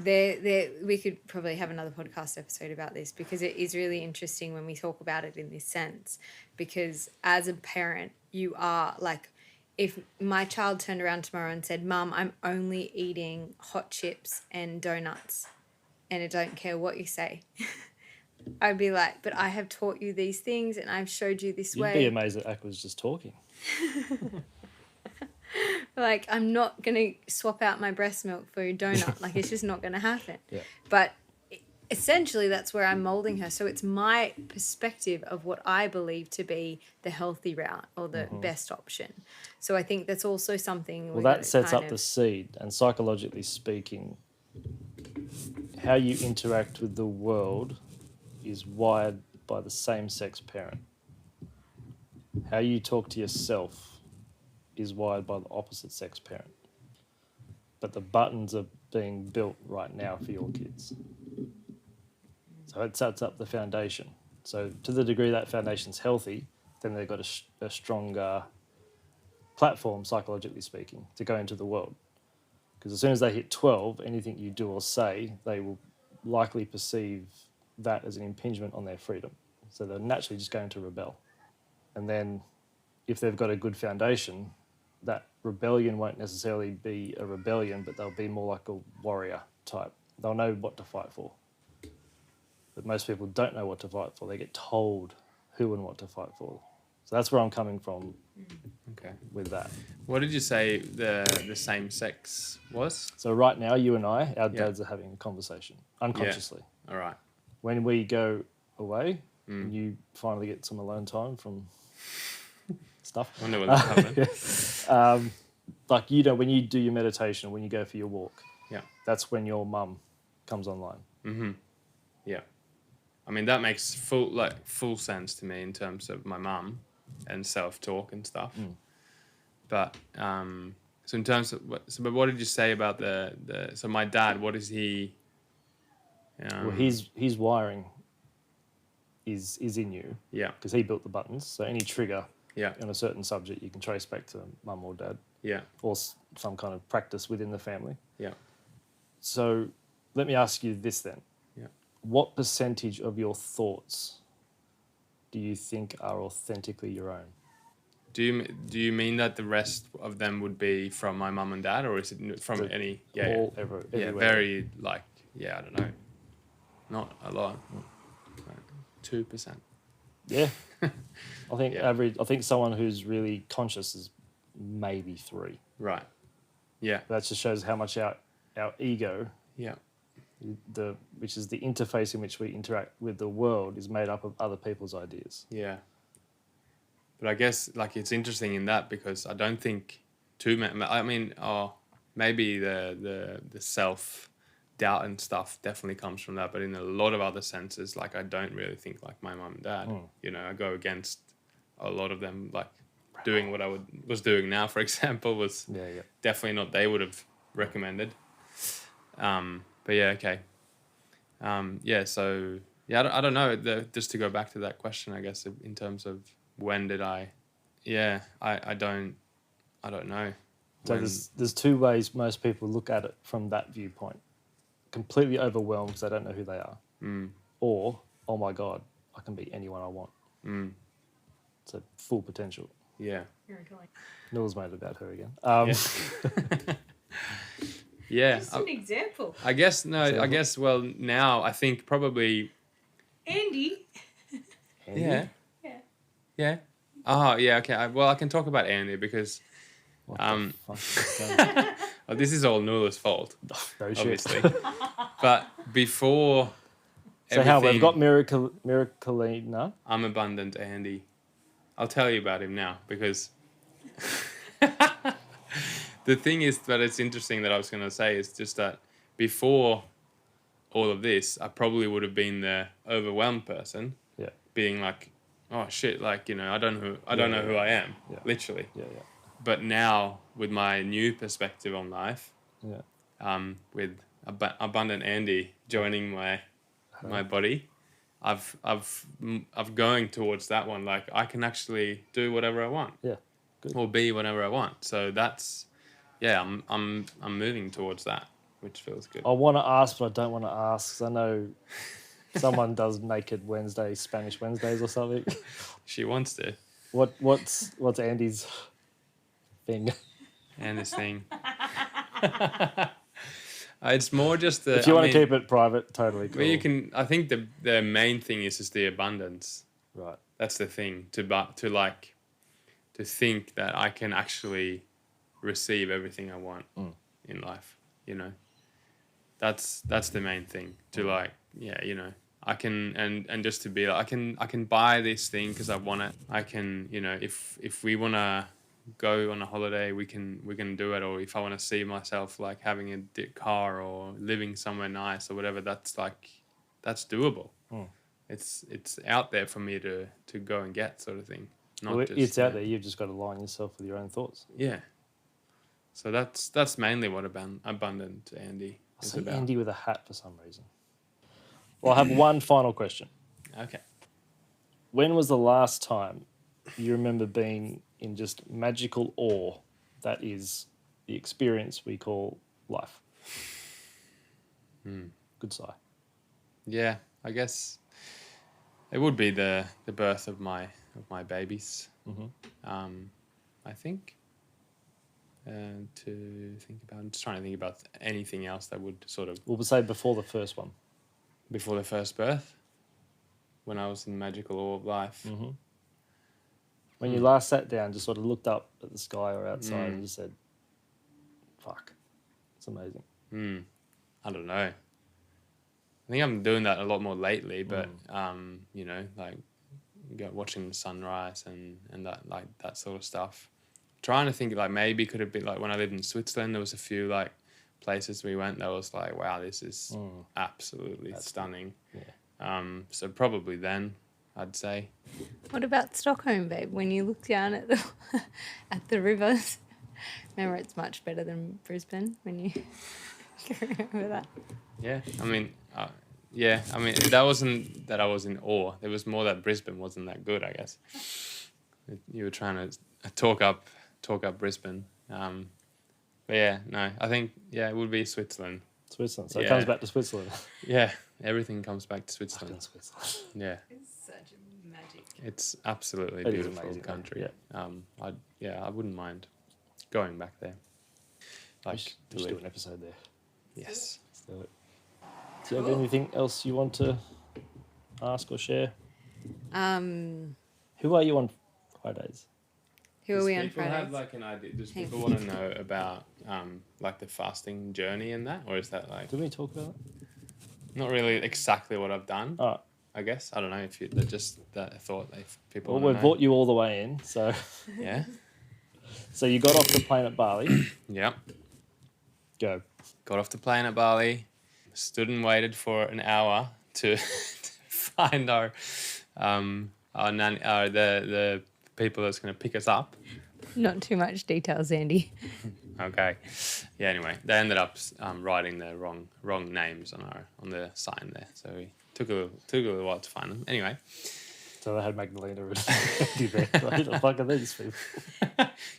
we could probably have another podcast episode about this, because it is really interesting when we talk about it in this sense. Because as a parent, you are like, if my child turned around tomorrow and said, Mum, I'm only eating hot chips and donuts, and I don't care what you say, I'd be like, but I have taught you these things and I've showed you this way. You'd be amazed that Ak was just talking. Like, I'm not going to swap out my breast milk for a donut. Like, it's just not going to happen. Yeah. But essentially, that's where I'm molding her. So it's my perspective of what I believe to be the healthy route or the best option. So I think that's also something. Well, that sets up the seed, and psychologically speaking, how you interact with the world is wired by the same-sex parent. How you talk to yourself is wired by the opposite sex parent. But the buttons are being built right now for your kids. So it sets up the foundation. So to the degree that foundation's healthy, then they've got a stronger platform, psychologically speaking, to go into the world. Because as soon as they hit 12, anything you do or say, they will likely perceive that as an impingement on their freedom. So they're naturally just going to rebel. And then if they've got a good foundation, that rebellion won't necessarily be a rebellion, but they'll be more like a warrior type. They'll know what to fight for. But most people don't know what to fight for. They get told who and what to fight for. So that's where I'm coming from with that. What did you say the same sex was? So right now, you and I, our dads are having a conversation unconsciously. All right. When we go away, and you finally get some alone time from stuff. I wonder what that's happening. Like, you know, when you do your meditation, when you go for your walk, Yeah. that's when your mum comes online. Mm-hmm. Yeah. I mean, that makes full sense to me in terms of my mum and self-talk and stuff. But so in terms of but what did you say about so my dad? What is he? Well, his wiring is in you. Yeah. Because he built the buttons. So any trigger Yeah. on a certain subject, you can trace back to mum or dad. Yeah. Or some kind of practice within the family. Yeah. So let me ask you this then. Yeah. What percentage of your thoughts do you think are authentically your own? Do you mean that the rest of them would be from my mum and dad, or is it from any? Yeah. Everywhere. Very I don't know. Not a lot. 2%. Yeah. I think someone who's really conscious is maybe 3. Right. Yeah. That just shows how much our ego, Yeah. which is the interface in which we interact with the world, is made up of other people's ideas. Yeah. But I guess it's interesting in that because I don't think maybe the self doubt and stuff definitely comes from that, but in a lot of other senses, I don't really think like my mum and dad. You know, I go against a lot of them, doing what I was doing now, for example, was definitely not they would have recommended. But yeah, okay. So I don't know. Just to go back to that question, I guess in terms of when did I don't know. So there's 2 ways most people look at it from that viewpoint. Completely overwhelmed because they don't know who they are. Or, oh my God, I can be anyone I want. So full potential. Yeah. Noel's made it about her again. Yeah. Just an example. I guess, now I think probably... Andy? Yeah. Yeah. Oh, yeah, okay. I can talk about Andy because... What the fuck? Well, this is all Nula's fault, No shit. obviously. But before So how we've got Miraculina. I'm abundant Andy. I'll tell you about him now because... The thing is that it's interesting that I was going to say is just that before all of this, I probably would have been the overwhelmed person, being like, "Oh shit!" I don't know who I am, literally. Yeah. But now, with my new perspective on life, with abundant Andy joining my body, I've going towards that one. I can actually do whatever I want, Good. or be whatever I want. So that's. Yeah, I'm moving towards that, which feels good. I want to ask, but I don't want to ask. 'Cause I know someone does Naked Wednesday, Spanish Wednesdays or something. She wants to. What's Andy's thing? Andy's thing. It's more just the. If you want to keep it private, totally cool. Well, you can. I think the main thing is just the abundance. Right. That's the thing to think that I can actually receive everything I want in life. You know, that's the main thing. To like, yeah, you know, I can and just to be like, I can buy this thing because I want it. I can, you know, if we want to go on a holiday, we can do it. Or if I want to see myself like having a car or living somewhere nice or whatever, that's doable. It's out there for me to go and get, sort of thing. Not Well, just, it's out there. You've just got to align yourself with your own thoughts. Yeah. So that's mainly what abundant Andy I is see about. Andy with a hat for some reason. Well, I have one final question. Okay. When was the last time you remember being in just magical awe that is the experience we call life? Good sigh. Yeah, I guess it would be the birth of my babies. I think. To think about, I'm just trying to think about anything else that would sort of We'll say before the first one. before the first birth, when I was in magical awe of life. When you last sat down, just sort of looked up at the sky or outside and just said, fuck, it's amazing. I don't know. I think I'm doing that a lot more lately, but you know, like watching the sunrise and that sort of stuff. Trying to think like maybe could have been like when I lived in Switzerland, there was a few like places we went that was like, wow, this is absolutely stunning. Yeah. So probably then, I'd say. What about Stockholm, babe? When you look down at the at the rivers, remember it's much better than Brisbane when you remember that. Yeah, I mean, that wasn't that I was in awe. It was more that Brisbane wasn't that good, I guess. You were trying to talk up Brisbane. But yeah, no, I think, it would be Switzerland. Switzerland. So it comes back to Switzerland. Yeah, everything comes back to Switzerland. Fucking Switzerland. Yeah. It's such a magic. It's absolutely It is beautiful amazing, country. yeah. I wouldn't mind going back there. We Like should to do live. an episode there. Yes. Let's do it. Do you have anything else you want to ask or share? Who are you on Fridays? Who are we on people Fridays? have like an idea? Does people want to know about like the fasting journey and that, or is that like Did we talk about it? not really exactly what I've done? Oh, I guess I don't know if you just that I thought if people. well, wanna we've know. brought you all the way in. So, Yeah. so you got off the plane at Bali. Yep. Go. Got off the plane at Bali. Stood and waited for an hour to find our nanny, the people that's going to pick us up. Not too much details, Andy. Okay. Yeah. Anyway, they ended up writing the wrong names on the sign there, so we took a little while to find them. Anyway. So they had Magdalena and Andy there. Like, the fuck are these people?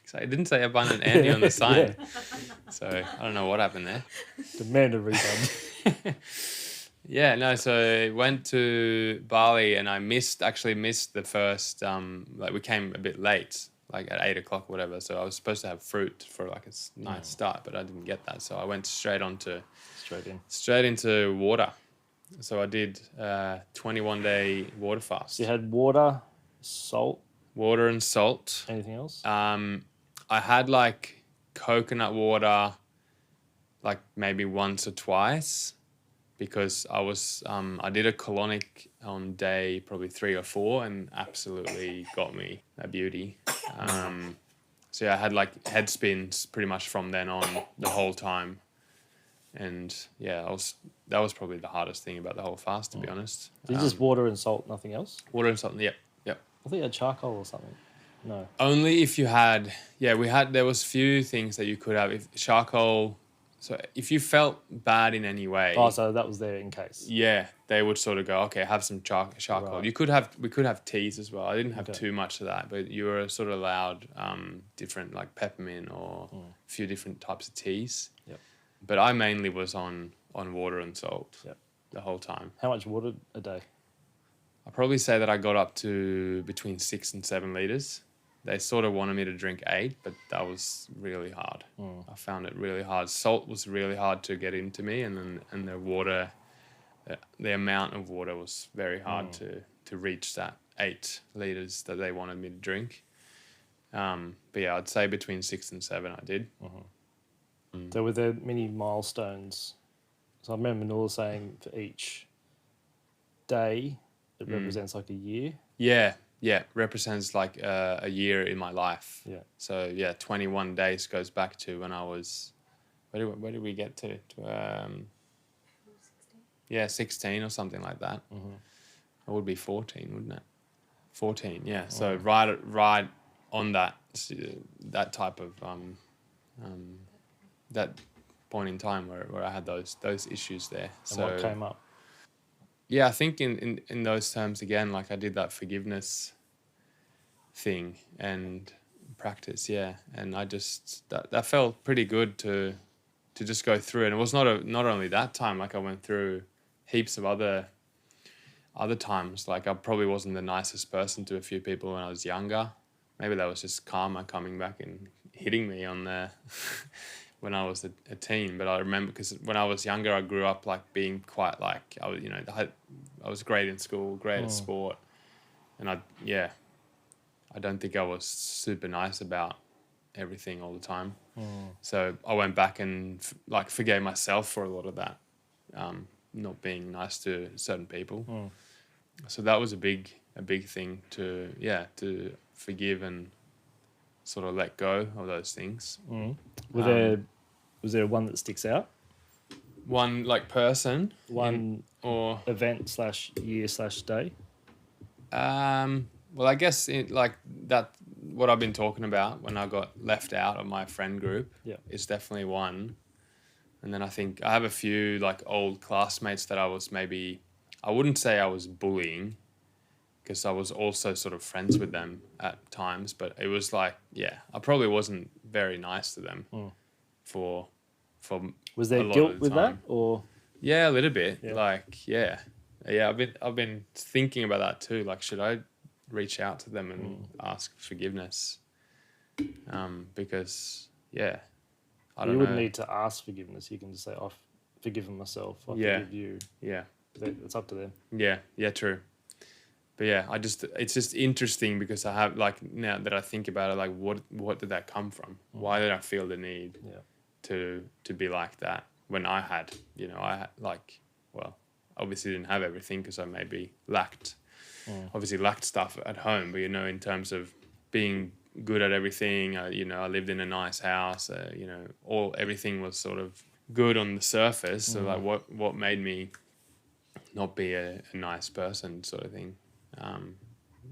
So it didn't say abundant Andy on the sign, Yeah. so I don't know what happened there. Demand a refund. Yeah, no, so I went to Bali and I actually missed the first, like we came a bit late, like at 8 o'clock or whatever. So I was supposed to have fruit for like a nice start, but I didn't get that. So I went straight into water. So I did 21-day water fast. So you had water, salt, Water and salt. anything else? I had like coconut water, like maybe once or twice, because I did a colonic on day probably 3 or 4 and absolutely got me a beauty. So yeah, I had like head spins pretty much from then on the whole time. And yeah, that was probably the hardest thing about the whole fast, to be honest. Did you just water and salt, nothing else? Water and salt, yep. I think you had charcoal or something. No. Only if you had, there was few things that you could have. If charcoal, so if you felt bad in any way. Oh, so that was there in case. Yeah, they would sort of go, okay, have some charcoal. Right. We could have teas as well. I didn't have too much of that, but you were sort of allowed different like peppermint or a few different types of teas. Yep. But I mainly was on water and salt Yep. the whole time. How much water a day? I'd probably say that I got up to between 6 and 7 liters. They sort of wanted me to drink 8, but that was really hard. I found it really hard. Salt was really hard to get into me, and the water, the amount of water was very hard to reach that 8 liters that they wanted me to drink. But yeah, I'd say between 6 and 7 I did. So were there many milestones? So I remember Noor saying for each day it represents like a year. Yeah, represents like a year in my life. Yeah. So yeah, 21 days goes back to when I was, where did we get to? 16 or something like that. It would be 14, wouldn't it? 14, yeah. So right on that type of that point in time where I had those issues there. And what came up? Yeah, I think in those terms again, like I did that forgiveness thing and practice, yeah, and I just that felt pretty good to just go through. And it was not only that time, like I went through heaps of other times. Like I probably wasn't the nicest person to a few people when I was younger. Maybe that was just karma coming back and hitting me on the when I was a teen. But I remember because when I was younger, I grew up like being quite like I was, I was great in school, great at sport, and I don't think I was super nice about everything all the time. So I went back and forgave myself for a lot of that, not being nice to certain people. So that was a big thing to forgive and sort of let go of those things. Was there one that sticks out? One like person, One or event / year / day? well, I guess like that. What I've been talking about when I got left out of my friend group is definitely one. And then I think I have a few like old classmates that I wouldn't say I was bullying, because I was also sort of friends with them at times, but it was like, I probably wasn't very nice to them for Was there a lot guilt of the with that, time. or Yeah, a little bit. Yeah. Like, yeah. I've been thinking about that too. Like, should I reach out to them and ask forgiveness? Because I don't you know. wouldn't need to ask forgiveness? You can just say, "I've forgiven myself. I forgive you." Yeah. It's up to them. Yeah, true. But it's just interesting because I have like, now that I think about it, like what did that come from? Why did I feel the need to be like that when I had, obviously didn't have everything because I maybe lacked stuff at home, but in terms of being good at everything, I lived in a nice house, everything was sort of good on the surface. So like what made me not be a nice person, sort of thing,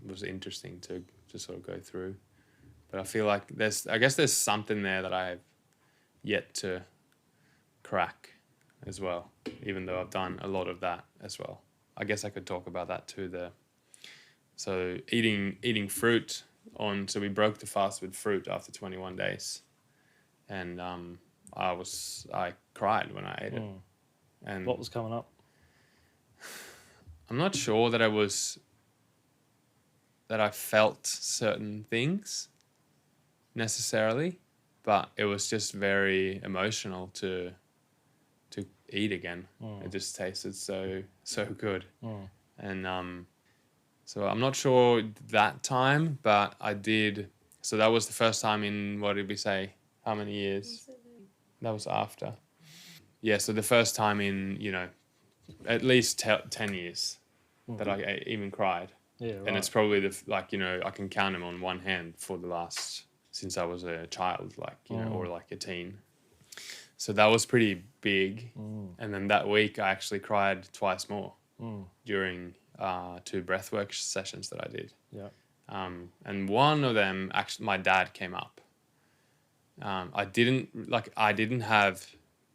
was interesting to sort of go through. But I feel like there's something there that I've yet to crack as well, even though I've done a lot of that as well. I guess I could talk about that too. So eating fruit so we broke the fast with fruit after 21 days, and I cried when I ate it. And What was coming up? I'm not sure that I felt certain things necessarily, but it was just very emotional to eat again. It just tasted so good. And so I'm not sure that time, but I did. So that was the first time in, what did we say, how many years? That was after. Yeah, so the first time in at least 10 years that I even cried. Yeah, right. And it's probably I can count them on one hand for the last, since I was a child, or like a teen. So that was pretty big. And then that week I actually cried twice more during 2 breathwork sessions that I did. Yeah. And one of them, actually, my dad came up. I didn't have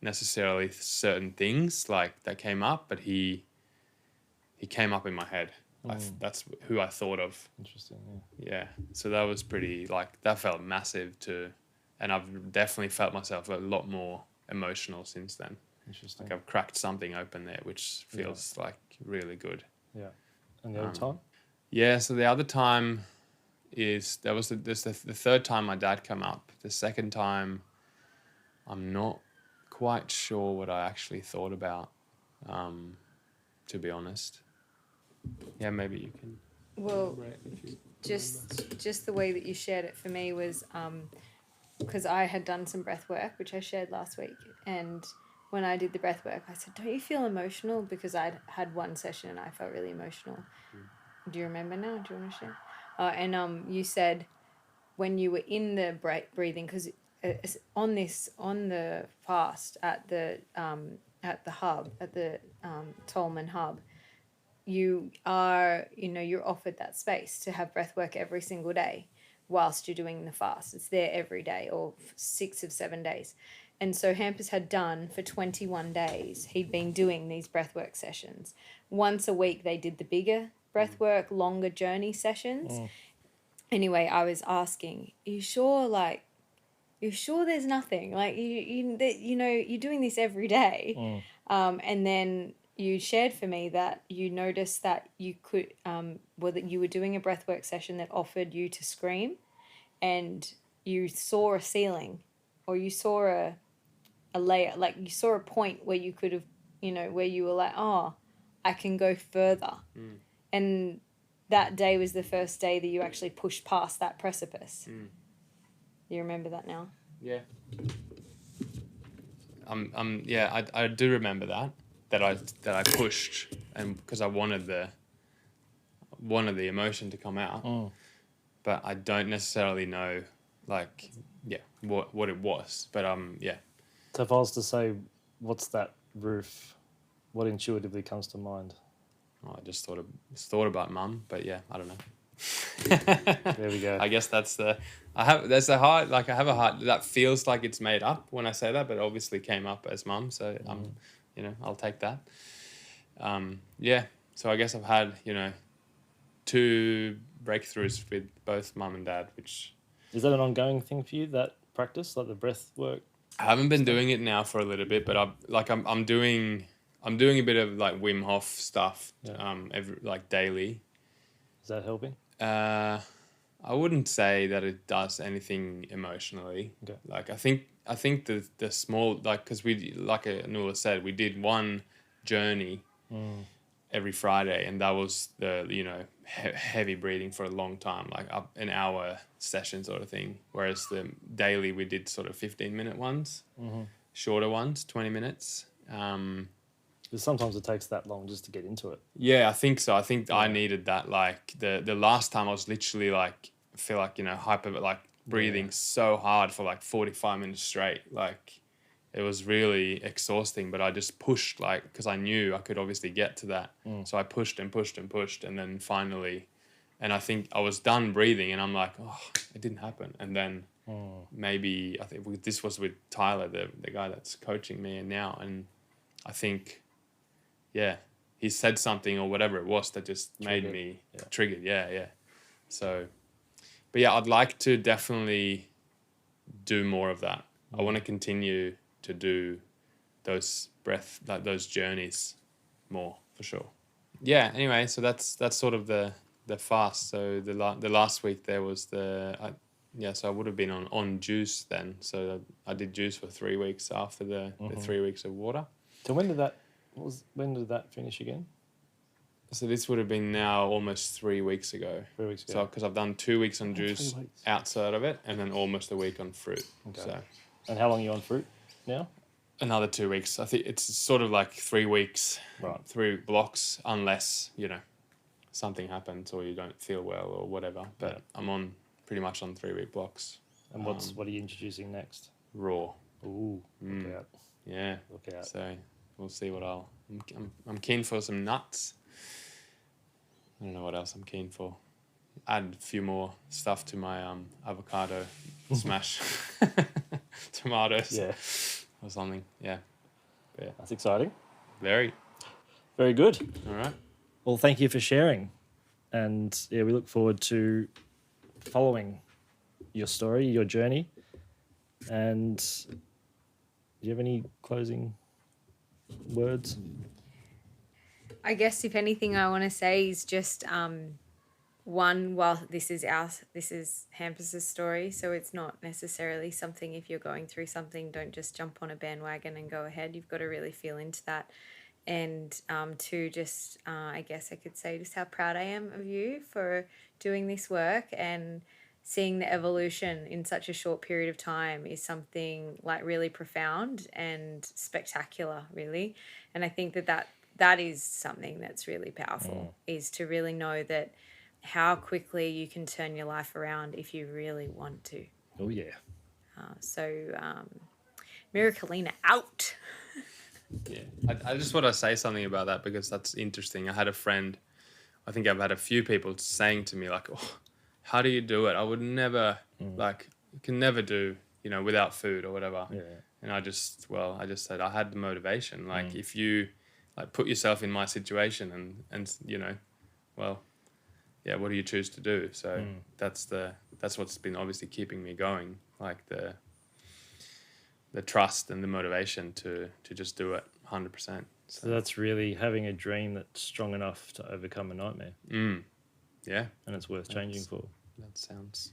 necessarily certain things that came up, but he came up in my head. That's who I thought of. Interesting. Yeah. So that was pretty, that felt massive and I've definitely felt myself a lot more emotional since then. Interesting. Like I've cracked something open there, which feels really good. Yeah. And the other time? Yeah. So the other time is, that was the third time my dad came up. The second time, I'm not quite sure what I actually thought about, to be honest. Yeah, maybe you can. Well, just the way that you shared it for me was because I had done some breath work, which I shared last week, and when I did the breath work, I said, "Don't you feel emotional?" Because I'd had one session and I felt really emotional. Do you remember now? Do you want to share? And you said when you were in the breathing, because on the fast at the hub at the Tolman hub, you're offered that space to have breath work every single day whilst you're doing the fast. It's there every day, or 6 of 7 days. And so Hampus had done for 21 days, he'd been doing these breathwork sessions. Once a week, they did the bigger breathwork, longer journey sessions. Anyway, I was asking, you sure there's nothing? Like, you're doing this every day. And then you shared for me that you noticed that you could, that you were doing a breathwork session that offered you to scream, and you saw a ceiling, or you saw a layer, like you saw a point where you could have, where you were like, oh, I can go further. And that day was the first day that you actually pushed past that precipice. You remember that now? Yeah. I do remember that I pushed, and because I wanted the emotion to come out, but I don't necessarily know, like, what it was. But So if I was to say, what's that roof? What intuitively comes to mind? I just thought about mum, but yeah, I don't know. There we go. I guess I have a heart that feels like it's made up when I say that, but obviously came up as mum, so I'll take that. So I guess I've had 2 breakthroughs with both mum and dad, which Is that an ongoing thing for you, that practice, like the breath work? I haven't been doing it now for a little bit, but I'm doing a bit of like Wim Hof stuff, daily. Is that helping? I wouldn't say that it does anything emotionally. Okay. Like I think the small, like, because we, like Nuala said, we did one journey every Friday, and that was the heavy breathing for a long time, like up an hour session sort of thing. Whereas the daily we did sort of 15-minute ones, shorter ones, 20 minutes. Because sometimes it takes that long just to get into it. Yeah, I think so. I think I needed that. Like the last time I was literally like, I feel like, hyper, like breathing so hard for like 45 minutes straight. Like it was really exhausting, but I just pushed, like, because I knew I could obviously get to that. So I pushed and pushed and pushed, and then finally, and I think I was done breathing, and I'm like, oh, it didn't happen. And then maybe I think this was with Tyler, the guy that's coaching me now, and I think, he said something or whatever it was that just made me triggered. Yeah. So, but yeah, I'd like to definitely do more of that. I want to continue to do those those journeys more, for sure. Yeah. Anyway, so that's sort of the fast. So the last week there was so I would have been on juice then. So I did juice for 3 weeks after the 3 weeks of water. So when did that finish again? So this would have been now almost 3 weeks ago. 3 weeks ago. So because I've done 2 weeks on juice 3 weeks. outside of it, and then almost a week on fruit. Okay. So And how long are you on fruit now? another 2 weeks. I think it's sort of like 3 weeks, Right. 3 blocks, unless something happens or you don't feel well or whatever. But I'm pretty much on 3 week blocks. And what are you introducing next? Raw. Ooh, look out. Yeah. Look out. So we'll see what I'm keen for some nuts. I don't know what else I'm keen for. Add a few more stuff to my avocado smash. Tomatoes. Yeah. Or something. Yeah. But yeah. That's exciting. Very. Very good. All right. Well, thank you for sharing. And we look forward to following your story, your journey. And do you have any closing words? I guess if anything I want to say is just one, well, this is Hampus's story, so it's not necessarily something, if you're going through something, don't just jump on a bandwagon and go ahead. You've got to really feel into that and to just, I guess I could say just how proud I am of you for doing this work, and seeing the evolution in such a short period of time is something like really profound and spectacular, really. And I think that is something that's really powerful, is to really know that how quickly you can turn your life around if you really want to. Oh, yeah. Miraculina out. Yeah, I just want to say something about that because that's interesting. I had a friend, I think I've had a few people saying to me like, oh, how do you do it? I would never, like, you can never do, without food or whatever. Yeah. And I just said I had the motivation. Like, if you, like, put yourself in my situation and well, yeah, what do you choose to do? So that's what's been obviously keeping me going, like the trust and the motivation to just do it 100%. So that's really having a dream that's strong enough to overcome a nightmare. Yeah. And it's worth changing for. That sounds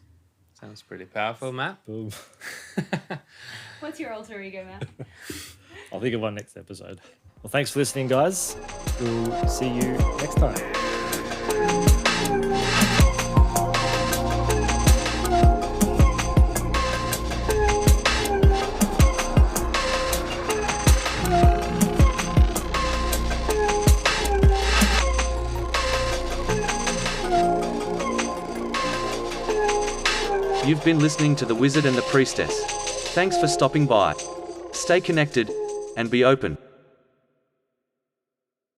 pretty powerful, Matt. Boom. What's your alter ego, Matt? I'll think of one next episode. Well, thanks for listening, guys. We'll see you next time. You've been listening to The Wizard and the Priestess. Thanks for stopping by. Stay connected and be open.